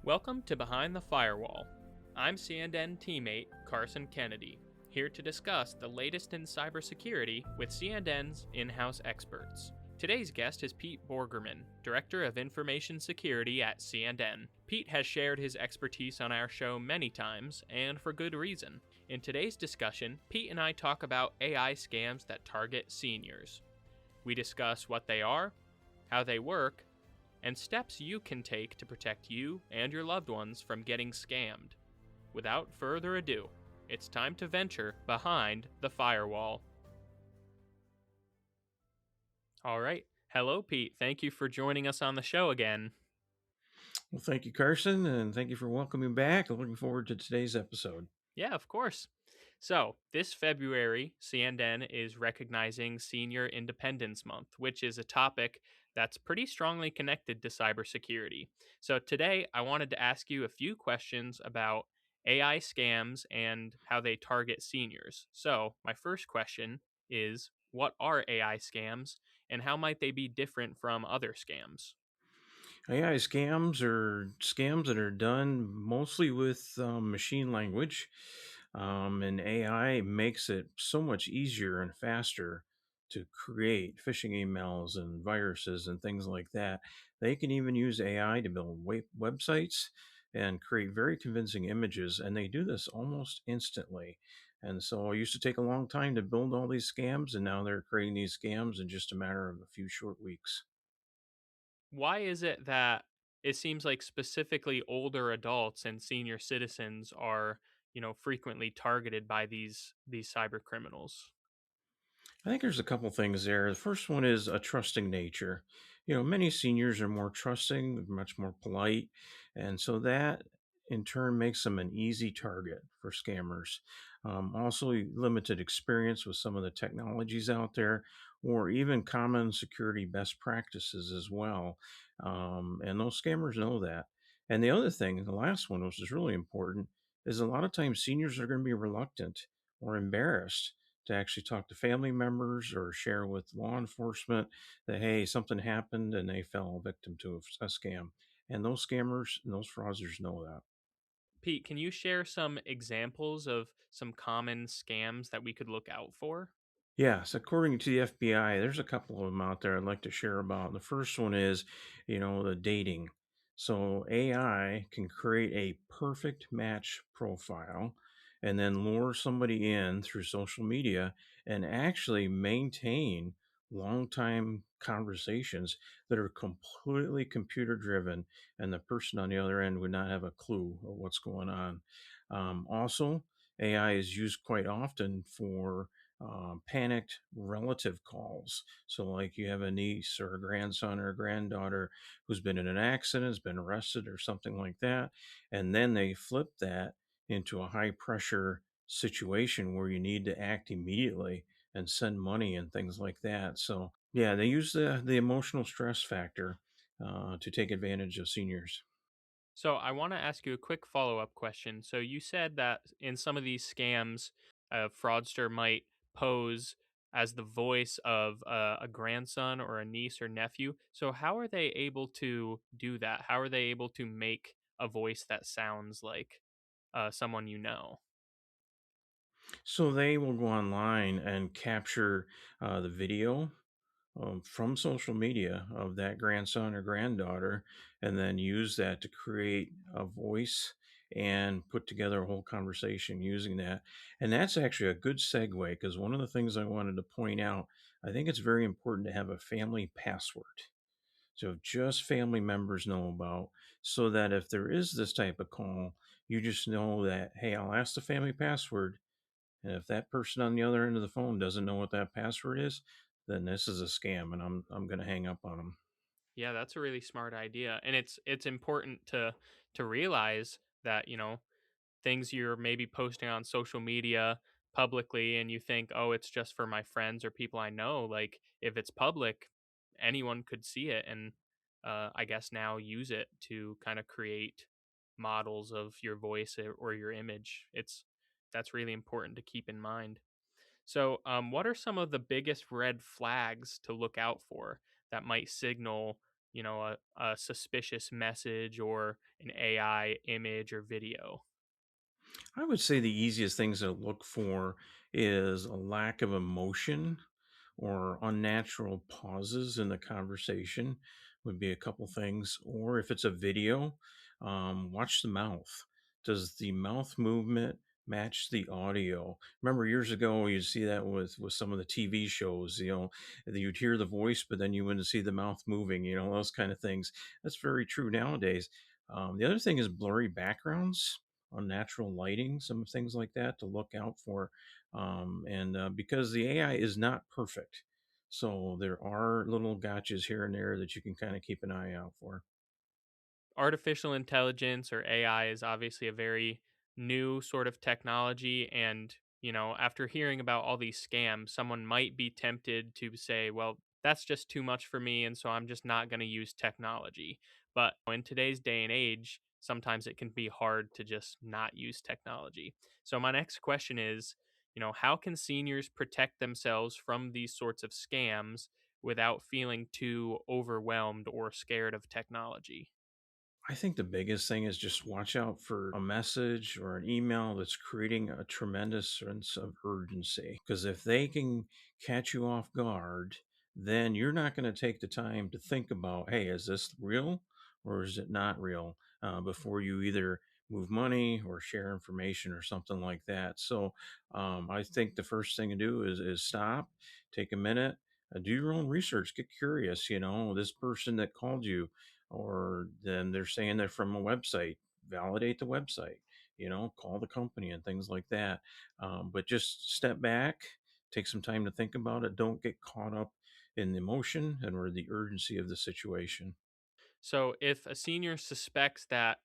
Welcome to Behind the Firewall. I'm CNN teammate Karsen Kennedy, here to discuss the latest in cybersecurity with CNN's in-house experts. Today's guest is Pete Boergermann, Director of Information Security at CNN. Pete has shared his expertise on our show many times, and for good reason. In today's discussion, Pete and I talk about AI scams that target seniors. We discuss what they are, how they work, and steps you can take to protect you and your loved ones from getting scammed. Without further ado, it's time to venture behind the firewall. All right. Hello, Pete. Thank you for joining us on the show again. Well, thank you, Karsen, and thank you for welcoming back. I'm looking forward to today's episode. Yeah, of course. So, this February, CNN is recognizing Senior Independence Month, which is a topic that's pretty strongly connected to cybersecurity. So, today I wanted to ask you a few questions about AI scams and how they target seniors. So, my first question is, what are AI scams and how might they be different from other scams? AI scams are scams that are done mostly with machine language, and AI makes it so much easier and faster to create phishing emails and viruses and things like that. They can even use AI to build websites and create very convincing images, and they do this almost instantly. And so it used to take a long time to build all these scams, and now they're creating these scams in just a matter of a few short weeks. Why is it that it seems like specifically older adults and senior citizens are, frequently targeted by these cyber criminals? I think there's a couple things there. The first one is a trusting nature. Many seniors are more trusting, much more polite, and so that in turn makes them an easy target for scammers. Also, limited experience with some of the technologies out there, or even common security best practices as well. And those scammers know that. And the other thing, the last one, which is really important, is a lot of times seniors are going to be reluctant or embarrassed to actually talk to family members or share with law enforcement that, hey, something happened and they fell victim to a scam. And those scammers and those fraudsters know that. Pete, can you share some examples of some common scams that we could look out for? Yes, according to the FBI, there's a couple of them out there I'd like to share about. The first one is, the dating. So AI can create a perfect match profile and then lure somebody in through social media and actually maintain long time conversations that are completely computer driven, and the person on the other end would not have a clue of what's going on. Also, AI is used quite often for panicked relative calls. So, like you have a niece or a grandson or a granddaughter who's been in an accident, has been arrested, or something like that. And then they flip that into a high pressure situation where you need to act immediately and send money and things like that. So, yeah, they use the emotional stress factor to take advantage of seniors. So I want to ask you a quick follow-up question. So you said that in some of these scams, a fraudster might pose as the voice of a grandson or a niece or nephew. So how are they able to do that? How are they able to make a voice that sounds like someone you know? So, they will go online and capture the video from social media of that grandson or granddaughter, and then use that to create a voice and put together a whole conversation using that. And that's actually a good segue because one of the things I wanted to point out, I think it's very important to have a family password. So just family members know about, so that if there is this type of call, you just know that, hey, I'll ask the family password, and if that person on the other end of the phone doesn't know what that password is, then this is a scam, and I'm going to hang up on them. Yeah, that's a really smart idea. And it's important to realize that, things you're maybe posting on social media publicly and you think, oh, it's just for my friends or people I know. Like if it's public, anyone could see it and I guess now use it to kind of create models of your voice or your image. That's really important to keep in mind. So, what are some of the biggest red flags to look out for that might signal a suspicious message or an AI image or video? I would say the easiest things to look for is a lack of emotion or unnatural pauses in the conversation would be a couple things. Or if it's a video, watch the mouth. Does the mouth movement match the audio? Remember years ago, you'd see that with some of the TV shows. You'd hear the voice, but then you wouldn't see the mouth moving. Those kind of things. That's very true nowadays. The other thing is blurry backgrounds, unnatural lighting, some things like that to look out for. And because the AI is not perfect, so there are little gotchas here and there that you can kind of keep an eye out for. Artificial intelligence or AI is obviously a very new sort of technology. And, after hearing about all these scams, someone might be tempted to say, well, that's just too much for me. And so I'm just not going to use technology. But in today's day and age, sometimes it can be hard to just not use technology. So my next question is, how can seniors protect themselves from these sorts of scams without feeling too overwhelmed or scared of technology? I think the biggest thing is just watch out for a message or an email that's creating a tremendous sense of urgency. Because if they can catch you off guard, then you're not going to take the time to think about, hey, is this real or is it not real? Before you either move money or share information or something like that. So I think the first thing to do is stop, take a minute, do your own research, get curious. This person that called you, or then they're saying they're from a website, validate the website, call the company and things like that. But just step back, take some time to think about it. Don't get caught up in the emotion and or the urgency of the situation. So if a senior suspects that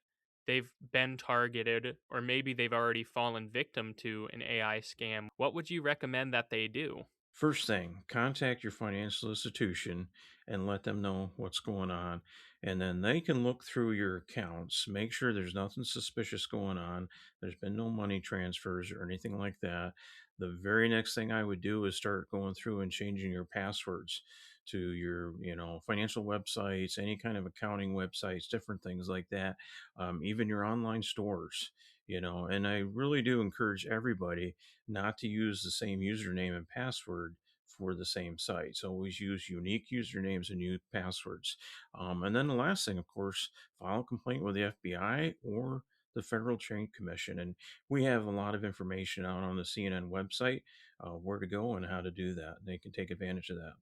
they've been targeted or maybe they've already fallen victim to an AI scam, what would you recommend that they do? First thing, contact your financial institution and let them know what's going on. And then they can look through your accounts, make sure there's nothing suspicious going on. There's been no money transfers or anything like that. The very next thing I would do is start going through and changing your passwords to your, financial websites, any kind of accounting websites, different things like that, even your online stores. And I really do encourage everybody not to use the same username and password for the same site. So always use unique usernames and unique passwords. And then the last thing, of course, file a complaint with the FBI or the Federal Trade Commission. And we have a lot of information out on the CNN website, where to go and how to do that. They can take advantage of that.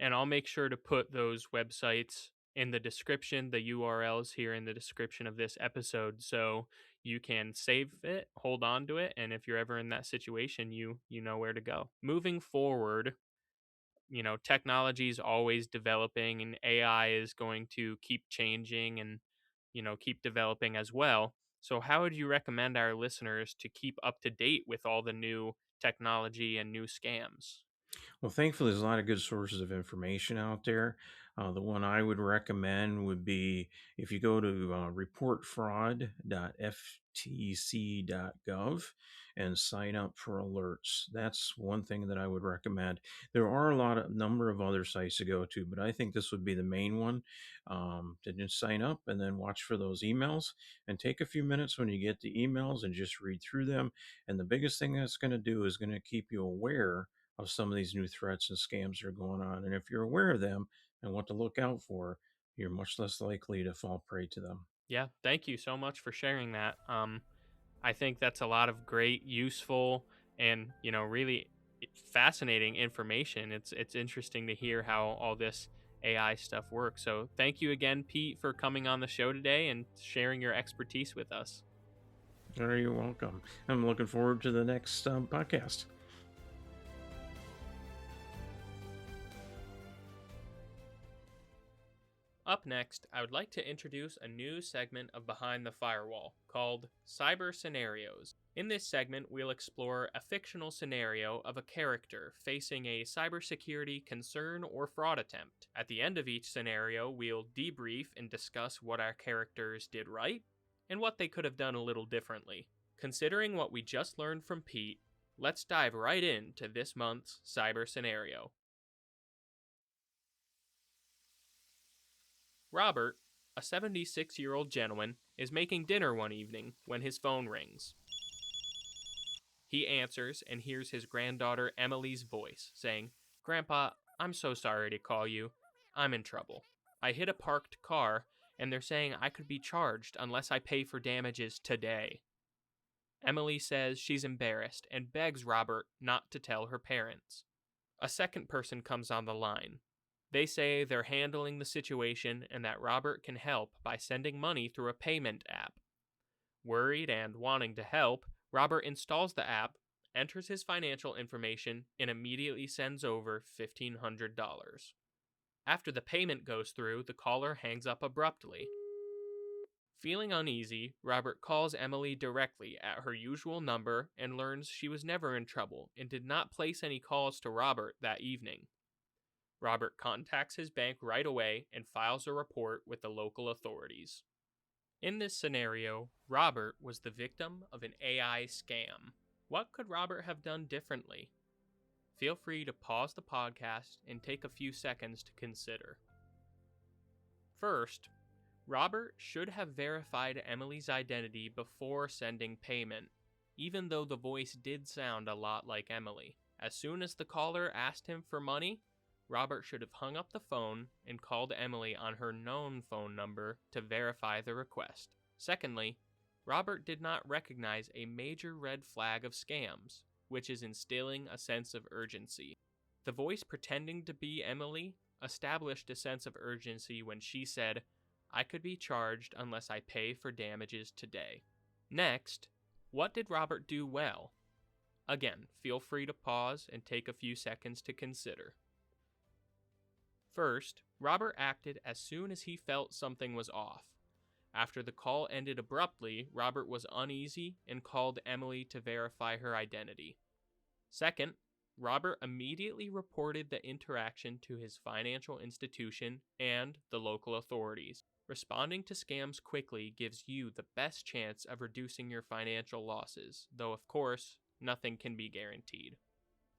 And I'll make sure to put those websites in the description, the URLs here in the description of this episode so you can save it, hold on to it, and if you're ever in that situation, you know where to go. Moving forward, technology is always developing and AI is going to keep changing and keep developing as well. So how would you recommend our listeners to keep up to date with all the new technology and new scams? Well, thankfully, there's a lot of good sources of information out there. The one I would recommend would be if you go to reportfraud.ftc.gov and sign up for alerts. That's one thing that I would recommend. There are a number of other sites to go to, but I think this would be the main one, to just sign up and then watch for those emails and take a few minutes when you get the emails and just read through them. And the biggest thing that's going to do is going to keep you aware of some of these new threats and scams that are going on. And if you're aware of them and what to look out for, you're much less likely to fall prey to them. Yeah, thank you so much for sharing that. I think that's a lot of great, useful, and really fascinating information. It's interesting to hear how all this AI stuff works. So thank you again, Pete, for coming on the show today and sharing your expertise with us. Oh, you're welcome. I'm looking forward to the next podcast. Up next, I would like to introduce a new segment of Behind the Firewall called Cyberscenarios. In this segment, we'll explore a fictional scenario of a character facing a cybersecurity concern or fraud attempt. At the end of each scenario, we'll debrief and discuss what our characters did right and what they could have done a little differently. Considering what we just learned from Pete, let's dive right into this month's cyber scenario. Robert, a 76-year-old gentleman, is making dinner one evening when his phone rings. He answers and hears his granddaughter Emily's voice saying, "Grandpa, I'm so sorry to call you. I'm in trouble. I hit a parked car, and they're saying I could be charged unless I pay for damages today." Emily says she's embarrassed and begs Robert not to tell her parents. A second person comes on the line. They say they're handling the situation and that Robert can help by sending money through a payment app. Worried and wanting to help, Robert installs the app, enters his financial information, and immediately sends over $1,500. After the payment goes through, the caller hangs up abruptly. Feeling uneasy, Robert calls Emily directly at her usual number and learns she was never in trouble and did not place any calls to Robert that evening. Robert contacts his bank right away and files a report with the local authorities. In this scenario, Robert was the victim of an AI scam. What could Robert have done differently? Feel free to pause the podcast and take a few seconds to consider. First, Robert should have verified Emily's identity before sending payment, even though the voice did sound a lot like Emily. As soon as the caller asked him for money, Robert should have hung up the phone and called Emily on her known phone number to verify the request. Secondly, Robert did not recognize a major red flag of scams, which is instilling a sense of urgency. The voice pretending to be Emily established a sense of urgency when she said, "I could be charged unless I pay for damages today." Next, what did Robert do well? Again, feel free to pause and take a few seconds to consider. First, Robert acted as soon as he felt something was off. After the call ended abruptly, Robert was uneasy and called Emily to verify her identity. Second, Robert immediately reported the interaction to his financial institution and the local authorities. Responding to scams quickly gives you the best chance of reducing your financial losses, though of course, nothing can be guaranteed.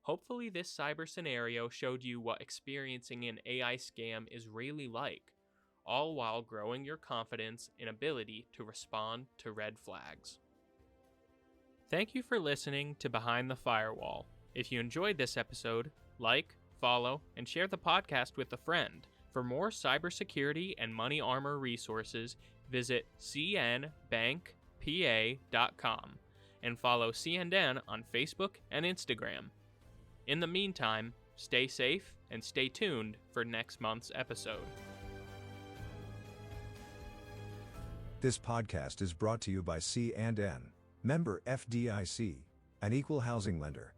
Hopefully this cyber scenario showed you what experiencing an AI scam is really like, all while growing your confidence and ability to respond to red flags. Thank you for listening to Behind the Firewall. If you enjoyed this episode, like, follow, and share the podcast with a friend. For more cybersecurity and money armor resources, visit cnbankpa.com and follow CNN on Facebook and Instagram. In the meantime, stay safe and stay tuned for next month's episode. This podcast is brought to you by C&N, member FDIC, an equal housing lender.